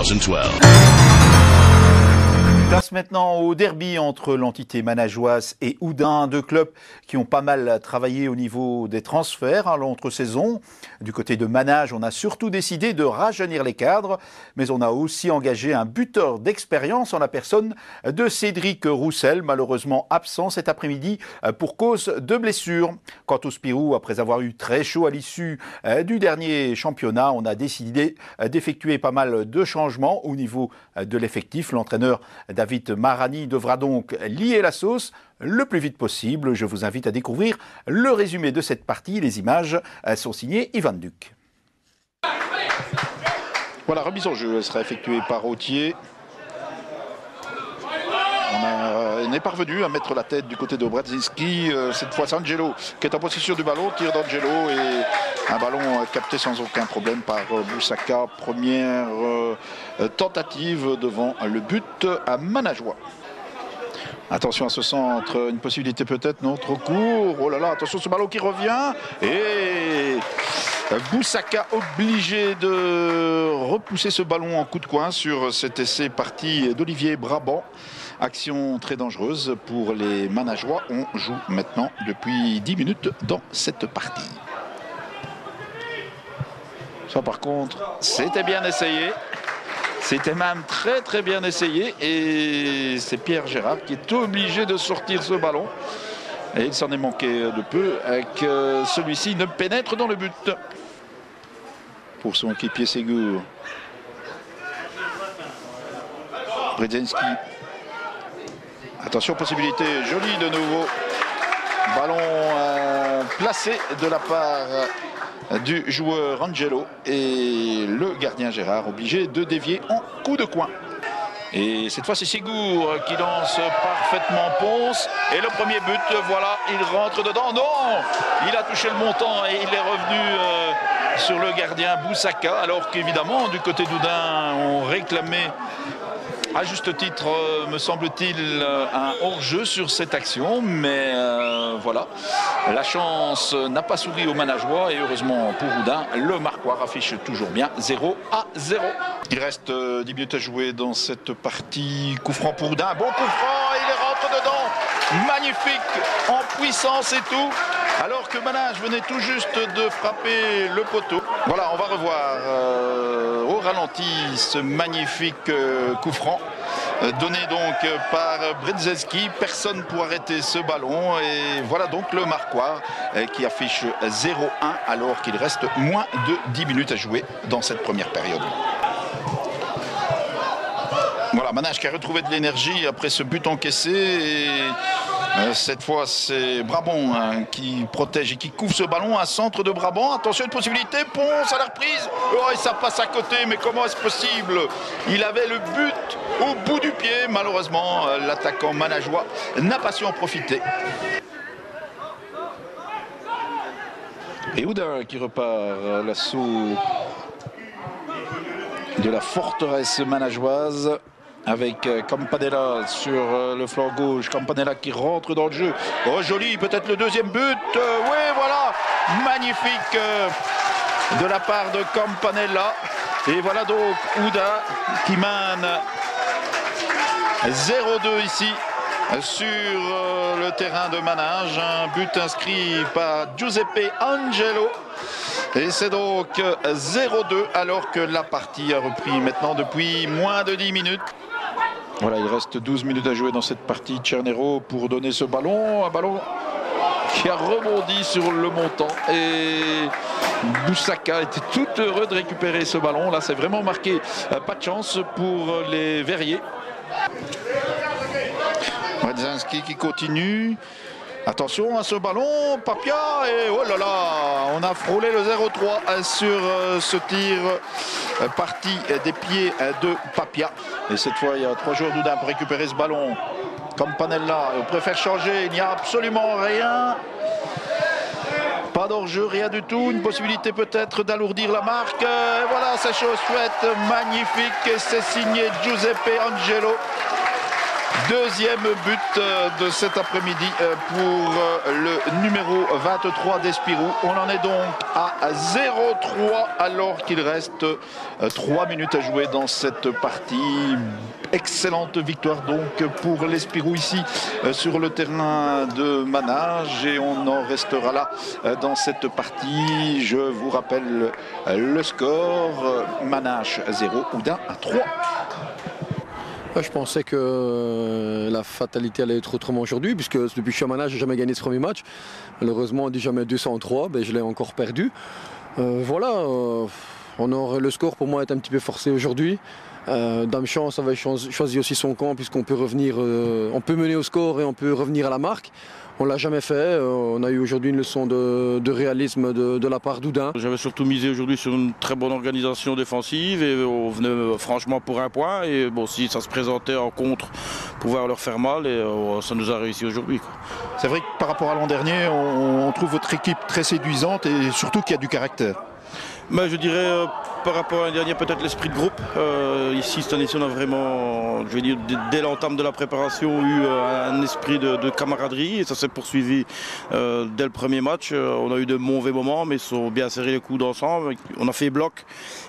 2012. Place maintenant au derby entre l'entité manageoise et Houdain, deux clubs qui ont pas mal travaillé au niveau des transferts à l'entre-saison. Du côté de Manage, on a surtout décidé de rajeunir les cadres, mais on a aussi engagé un buteur d'expérience en la personne de Cédric Roussel, malheureusement absent cet après-midi pour cause de blessure. Quant au Spirou, après avoir eu très chaud à l'issue du dernier championnat, on a décidé d'effectuer pas mal de changements au niveau de l'effectif. L'entraîneur David Marani devra donc lier la sauce le plus vite possible. Je vous invite à découvrir le résumé de cette partie. Les images sont signées Ivan Duc. Voilà, remise en jeu, elle sera effectuée par Autier. On est parvenu à mettre la tête du côté de Bradzinski. Cette fois, c'est Angelo qui est en possession du ballon. Tir d'Angelo et un ballon capté sans aucun problème par Boussaka. Première tentative devant le but à Manageois. Attention à ce centre, une possibilité peut-être, non, trop court. Oh là là, attention ce ballon qui revient. Et Boussaka obligé de repousser ce ballon en coup de coin sur cet essai parti d'Olivier Brabant. Action très dangereuse pour les Manageois. On joue maintenant depuis 10 minutes dans cette partie. Ça par contre, c'était bien essayé. C'était même très très bien essayé. Et c'est Pierre Gérard qui est obligé de sortir ce ballon. Et il s'en est manqué de peu que celui-ci ne pénètre dans le but. Pour son équipier Ségur. Bredzenski. Attention, possibilité jolie de nouveau. Ballon placé de la part du joueur Angelo. Et le gardien Gérard obligé de dévier en coup de coin. Et cette fois, c'est Ségur qui lance parfaitement Ponce. Et le premier but, voilà, il rentre dedans. Non, il a touché le montant et il est revenu sur le gardien Boussaka. Alors qu'évidemment, du côté d'Houdain, on réclamait à juste titre, me semble-t-il, un hors-jeu sur cette action. Mais voilà, la chance n'a pas souri aux Manageois. Et heureusement pour Houdain, le marquoir affiche toujours bien 0-0. Il reste 10 minutes à jouer dans cette partie. Coup franc pour Houdain. Bon coup franc, il rentre dedans. Magnifique, en puissance et tout. Alors que Manage venait tout juste de frapper le poteau. Voilà, on va revoir au ralenti ce magnifique coup franc. Donné donc par Bredzenski. Personne pour arrêter ce ballon. Et voilà donc le marquoir qui affiche 0-1 alors qu'il reste moins de 10 minutes à jouer dans cette première période. Voilà, Manage qui a retrouvé de l'énergie après ce but encaissé. Et cette fois, c'est Brabant qui protège et qui couvre ce ballon. Un centre de Brabant. Attention, une possibilité. Ponce à la reprise. Oh, et ça passe à côté. Mais comment est-ce possible? Il avait le but au bout du pied. Malheureusement, l'attaquant manageois n'a pas su en profiter. Et Houdain qui repart à l'assaut de la forteresse manageoise. Avec Campanella sur le flanc gauche. Campanella qui rentre dans le jeu. Oh, joli, peut-être le deuxième but. Oui, voilà. Magnifique de la part de Campanella. Et voilà donc Houdain qui mène 0-2 ici sur le terrain de Manage. Un but inscrit par Giuseppe Angelo. Et c'est donc 0-2 alors que la partie a repris maintenant depuis moins de 10 minutes. Voilà, il reste 12 minutes à jouer dans cette partie. Tchernero pour donner ce ballon. Un ballon qui a rebondi sur le montant. Et Boussaka était tout heureux de récupérer ce ballon. Là, c'est vraiment marqué. Pas de chance pour les Verriers. Bredzenski qui continue. Attention à ce ballon, Papia, et oh là là, on a frôlé le 0-3 sur ce tir parti des pieds de Papia. Et cette fois, il y a 3 joueurs d'Houdain pour récupérer ce ballon. Campanella, on préfère changer, il n'y a absolument rien. Pas d'hors-jeu, rien du tout. Une possibilité peut-être d'alourdir la marque. Et voilà, c'est chose chouette, magnifique. C'est signé Giuseppe Angelo. Deuxième but de cet après-midi pour le numéro 23 d'Espirou. On en est donc à 0-3 alors qu'il reste 3 minutes à jouer dans cette partie. Excellente victoire donc pour l'Espirou ici sur le terrain de Manage, et on en restera là dans cette partie. Je vous rappelle le score: Manage 0, Houdain à 3. Je pensais que la fatalité allait être autrement aujourd'hui, puisque depuis que je suis à Manage, je n'ai jamais gagné ce premier match. Malheureusement, on dit jamais 203, je l'ai encore perdu. Le score pour moi est un petit peu forcé aujourd'hui. Dame Chance avait choisi aussi son camp, puisqu'on peut revenir, on peut mener au score et on peut revenir à la marque. On ne l'a jamais fait. On a eu aujourd'hui une leçon de réalisme de la part d'Houdain. J'avais surtout misé aujourd'hui sur une très bonne organisation défensive et on venait franchement pour un point. Et bon, si ça se présentait en contre, pouvoir leur faire mal, et ça nous a réussi aujourd'hui. C'est vrai que par rapport à l'an dernier, on trouve votre équipe très séduisante et surtout qu'il y a du caractère. Je dirais par rapport à l'année dernière, peut-être l'esprit de groupe. Ici, cette année-ci, on a vraiment, je vais dire, dès l'entame de la préparation, eu un esprit de camaraderie, et ça s'est poursuivi dès le premier match. On a eu de mauvais moments, mais ils sont bien serrés les coudes ensemble. On a fait bloc,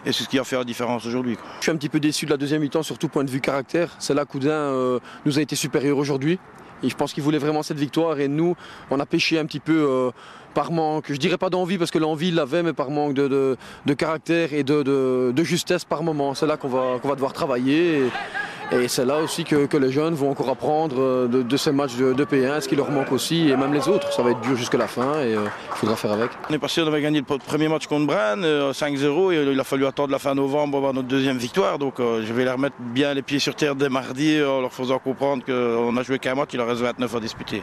et c'est ce qui a fait la différence aujourd'hui. Je suis un petit peu déçu de la deuxième mi-temps, surtout point de vue caractère. C'est là qu'Houdain nous a été supérieur aujourd'hui. Et je pense qu'il voulait vraiment cette victoire, et nous, on a pêché un petit peu par manque, je dirais pas d'envie, parce que l'envie il l'avait, mais par manque de caractère et de justesse par moment. C'est là qu'on va devoir travailler, et c'est là aussi que les jeunes vont encore apprendre de ces matchs de P1, ce qui leur manque aussi, et même les autres. Ça va être dur jusqu'à la fin, et il faudra faire avec. L'année passée, on avait gagné le premier match contre Brann, 5-0, et il a fallu attendre la fin novembre pour avoir notre deuxième victoire. Donc je vais les remettre bien les pieds sur terre dès mardi, en leur faisant comprendre qu'on a joué qu'un match, il en reste 29 à disputer.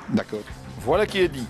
D'accord. Voilà qui est dit.